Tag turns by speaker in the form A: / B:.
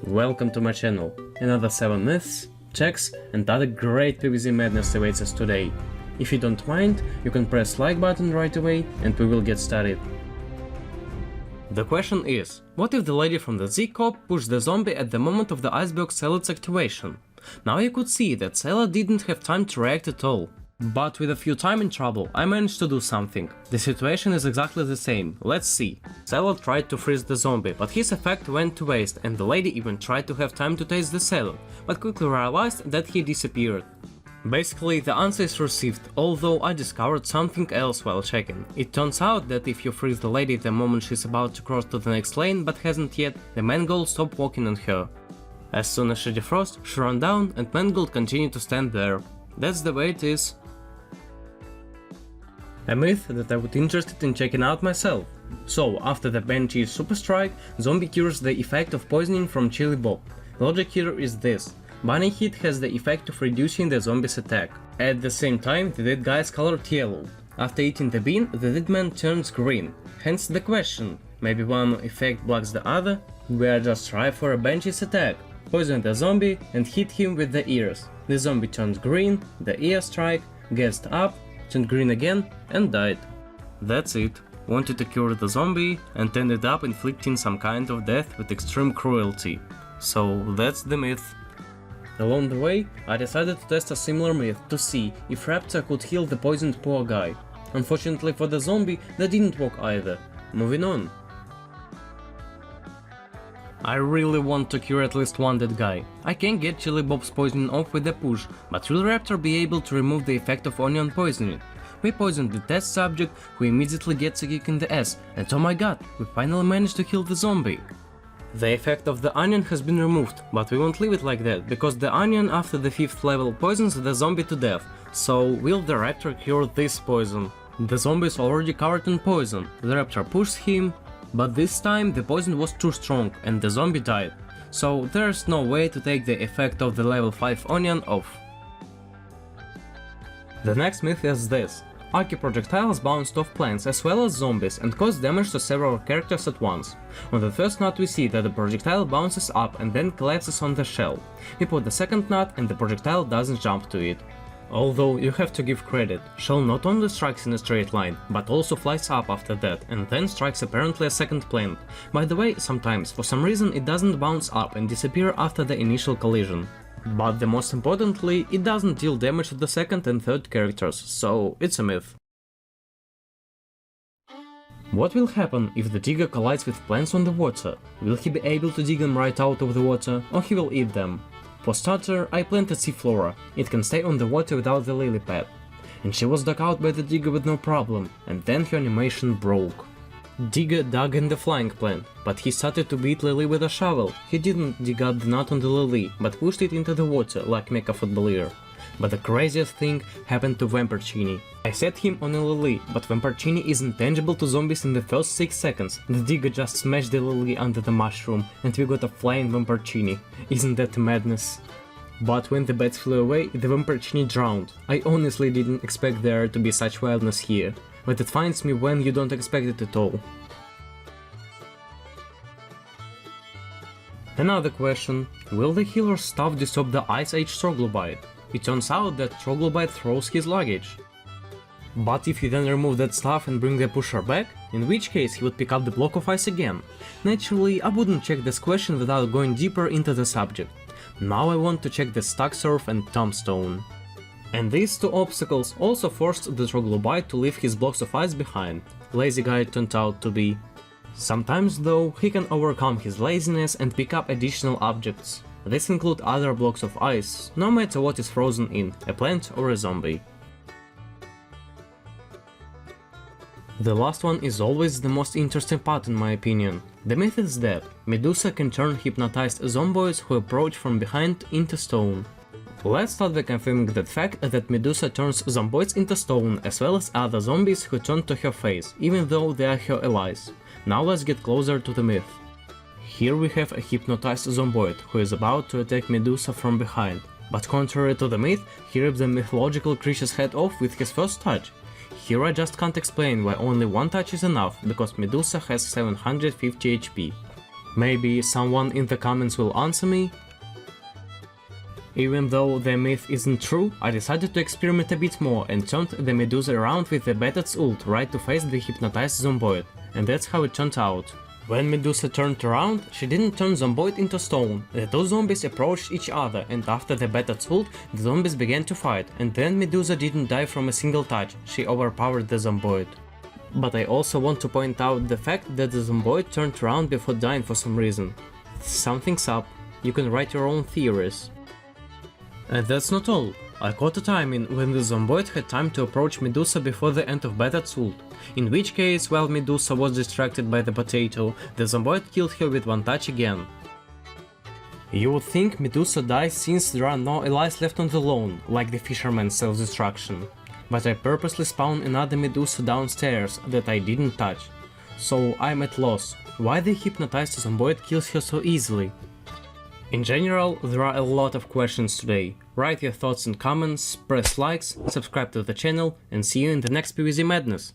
A: Welcome to my channel. Another 7 myths, checks and other great PvZ madness awaits us today. If you don't mind, you can press like button right away and we will get started. The question is, what if the lady from the Z cop pushed the zombie at the moment of the icebox salad's activation? Now you could see that Salad didn't have time to react at all. But with a few time in trouble, I managed to do something. The situation is exactly the same, let's see. Salad tried to freeze the zombie, but his effect went to waste and the lady even tried to have time to taste the salad, but quickly realized that he disappeared. Basically, the answer is received, although I discovered something else while checking. It turns out that if you freeze the lady the moment she's about to cross to the next lane but hasn't yet, the Mangold stopped walking on her. As soon as she defrost, she ran down and Mangold continued to stand there. That's the way it is. A myth that I would be interested in checking out myself. So, after the Banshee's super strike, zombie cures the effect of poisoning from Chili Bob. Logic here is this. Bunny hit has the effect of reducing the zombie's attack. At the same time, the dead guy is colored yellow. After eating the bean, the dead man turns green. Hence the question, maybe one effect blocks the other? We are just trying for a Banshee's attack. Poison the zombie and hit him with the ears. The zombie turns green, the ear strike, gassed up, turned green again and died. That's it. Wanted to cure the zombie and ended up inflicting some kind of death with extreme cruelty. So that's the myth. Along the way, I decided to test a similar myth to see if Raptor could heal the poisoned poor guy. Unfortunately for the zombie, that didn't work either. Moving on. I really want to cure at least one dead guy. I can get Chili Bob's poisoning off with a push, but will Raptor be able to remove the effect of onion poisoning? We poisoned the test subject, who immediately gets a kick in the ass, and oh my god, we finally managed to kill the zombie. The effect of the onion has been removed, but we won't leave it like that, because the onion after the 5th level poisons the zombie to death. So will the Raptor cure this poison? The zombie is already covered in poison, the Raptor pushes him, but this time the poison was too strong and the zombie died, so there's no way to take the effect of the level 5 onion off. The next myth is this. Aki projectiles bounced off plants as well as zombies and caused damage to several characters at once. On the first nut we see that the projectile bounces up and then collapses on the shell. We put the second nut and the projectile doesn't jump to it. Although you have to give credit, shell not only strikes in a straight line, but also flies up after that and then strikes apparently a second plant. By the way, sometimes for some reason it doesn't bounce up and disappear after the initial collision. But the most importantly, it doesn't deal damage to the second and third characters, so it's a myth. What will happen if the digger collides with plants on the water? Will he be able to dig them right out of the water, or he will eat them? For starter, I planted Seaflora, it can stay on the water without the lily pad. And she was dug out by the digger with no problem, and then her animation broke. Digger dug in the flying plant, but he started to beat Lily with a shovel. He didn't dig out the nut on the lily, but pushed it into the water like Mecha Footballer. But the craziest thing happened to Vamparchini. I set him on a lily, but Vamparchini isn't tangible to zombies in the first 6 seconds. The digger just smashed the lily under the mushroom, and we got a flying Vamparchini. Isn't that madness? But when the bats flew away, the Vamparchini drowned. I honestly didn't expect there to be such wildness here, but it finds me when you don't expect it at all. Another question, will the healer's staff disturb the Ice Age Troglobite? It turns out that Troglobite throws his luggage. But if you then remove that staff and bring the pusher back, in which case he would pick up the block of ice again. Naturally, I wouldn't check this question without going deeper into the subject. Now I want to check the Stuck Surf and Tombstone. And these two obstacles also forced the Troglobite to leave his blocks of ice behind. Lazy guy it turned out to be. Sometimes though, he can overcome his laziness and pick up additional objects. This include other blocks of ice, no matter what is frozen in, a plant or a zombie. The last one is always the most interesting part in my opinion. The myth is that Medusa can turn hypnotized zomboids who approach from behind into stone. Let's start by confirming that fact that Medusa turns zomboids into stone as well as other zombies who turn to her face, even though they are her allies. Now let's get closer to the myth. Here we have a hypnotized zomboid who is about to attack Medusa from behind, but contrary to the myth, he rips the mythological creature's head off with his first touch. Here I just can't explain why only one touch is enough, because Medusa has 750 HP. Maybe someone in the comments will answer me? Even though the myth isn't true, I decided to experiment a bit more and turned the Medusa around with the Betad's ult right to face the hypnotized Zomboid, and that's how it turned out. When Medusa turned around, she didn't turn Zomboid into stone. The two zombies approached each other, and after the Betad's ult, the zombies began to fight, and then Medusa didn't die from a single touch, she overpowered the Zomboid. But I also want to point out the fact that the Zomboid turned around before dying for some reason. Something's up, you can write your own theories. And that's not all. I caught a timing when the Zomboid had time to approach Medusa before the end of Betad's ult, in which case, while Medusa was distracted by the potato, the Zomboid killed her with one touch again. You would think Medusa dies since there are no allies left on the lawn, like the fisherman's self-destruction. But I purposely spawned another Medusa downstairs that I didn't touch. So I'm at loss. Why the hypnotized Zomboid kills her so easily? In general, there are a lot of questions today. Write your thoughts in comments, press likes, subscribe to the channel, and see you in the next PvZ madness!